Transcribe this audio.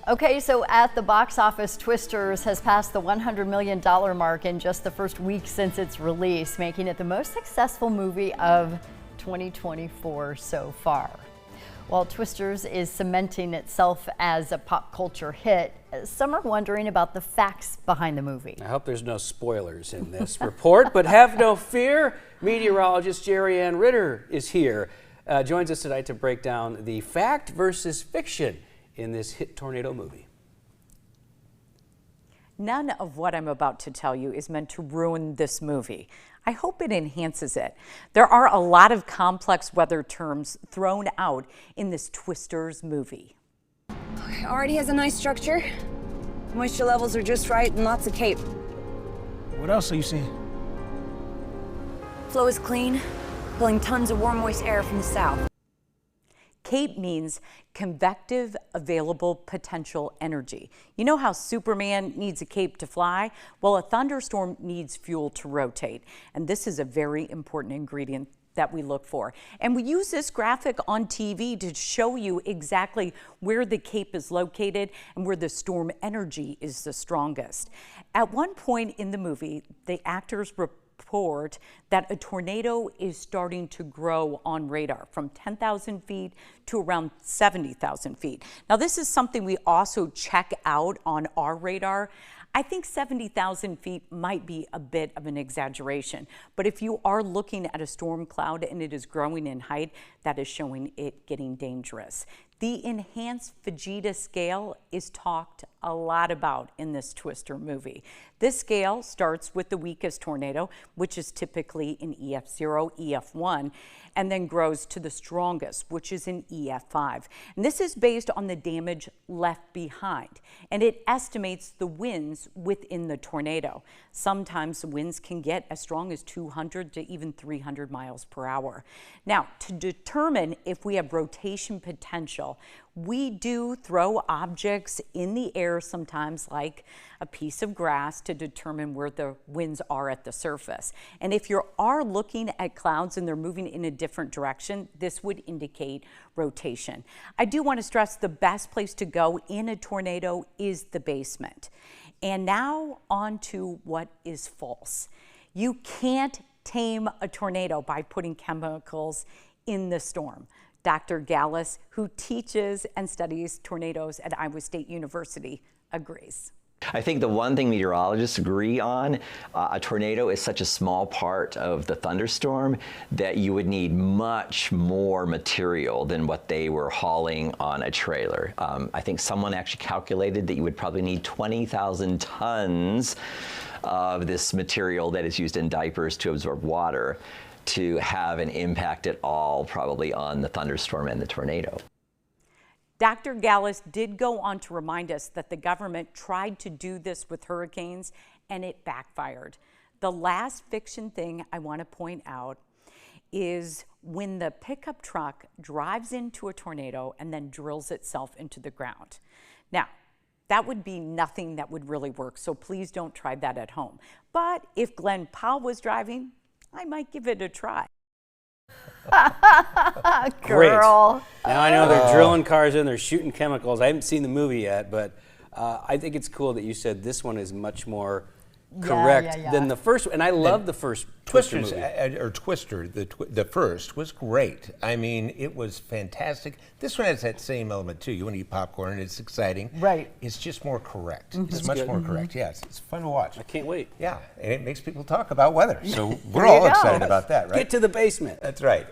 Okay, so at the box office, Twisters has passed the $100 million mark in just the first week since its release, making it the most successful movie of 2024 so far. While Twisters is cementing itself as a pop culture hit, some are wondering about the facts behind the movie. I hope there's no spoilers in this report, but have no fear. Meteorologist Jerry Ann Ritter is here. Joins us tonight to break down the fact versus fiction in this hit tornado movie. None of what I'm about to tell you is meant to ruin this movie. I hope it enhances it. There are a lot of complex weather terms thrown out in this Twisters movie. Already has a nice structure. Moisture levels are just right and lots of cape. What else are you seeing? Flow is clean, pulling tons of warm, moist air from the south. CAPE means convective available potential energy. You know how Superman needs a cape to fly? Well, a thunderstorm needs fuel to rotate, and this is a very important ingredient that we look for. And we use this graphic on TV to show you exactly where the cape is located and where the storm energy is the strongest. At one point in the movie, the actors report that a tornado is starting to grow on radar from 10,000 feet to around 70,000 feet. Now, this is something we also check out on our radar. I think 70,000 feet might be a bit of an exaggeration, but if you are looking at a storm cloud and it is growing in height, that is showing it getting dangerous. The enhanced Fujita scale is talked a lot about in this Twister movie. This scale starts with the weakest tornado, which is typically an EF0, EF1, and then grows to the strongest, which is an EF5. And this is based on the damage left behind, and it estimates the winds within the tornado. Sometimes the winds can get as strong as 200 to even 300 miles per hour. Now, to determine if we have rotation potential, we do throw objects in the air sometimes, like a piece of grass, to determine where the winds are at the surface. And if you are looking at clouds and they're moving in a different direction, this would indicate rotation. I do want to stress the best place to go in a tornado is the basement. And now on to what is false. You can't tame a tornado by putting chemicals in the storm. Dr. Gallus, who teaches and studies tornadoes at Iowa State University, agrees. I think the one thing meteorologists agree on, a tornado is such a small part of the thunderstorm that you would need much more material than what they were hauling on a trailer. I think someone actually calculated that you would probably need 20,000 tons of this material that is used in diapers to absorb water to have an impact at all, probably on the thunderstorm and the tornado. Dr. Gallus did go on to remind us that the government tried to do this with hurricanes and it backfired. The last fiction thing I want to point out is when the pickup truck drives into a tornado and then drills itself into the ground. Now, that would be nothing that would really work, so please don't try that at home. But if Glenn Powell was driving, I might give it a try. Great. Girl. Now I know they're drilling cars in, they're shooting chemicals. I haven't seen the movie yet, but I think it's cool that you said this one is much more correct than the first one. And I love the first Twister movie. The first was great. I mean, it was fantastic. This one has that same element too. You want to eat popcorn and it's exciting. Right. It's just more correct. It's much more correct. Yeah, it's fun to watch. I can't wait. Yeah, and it makes people talk about weather. So we're all excited about that, right? Get to the basement. That's right.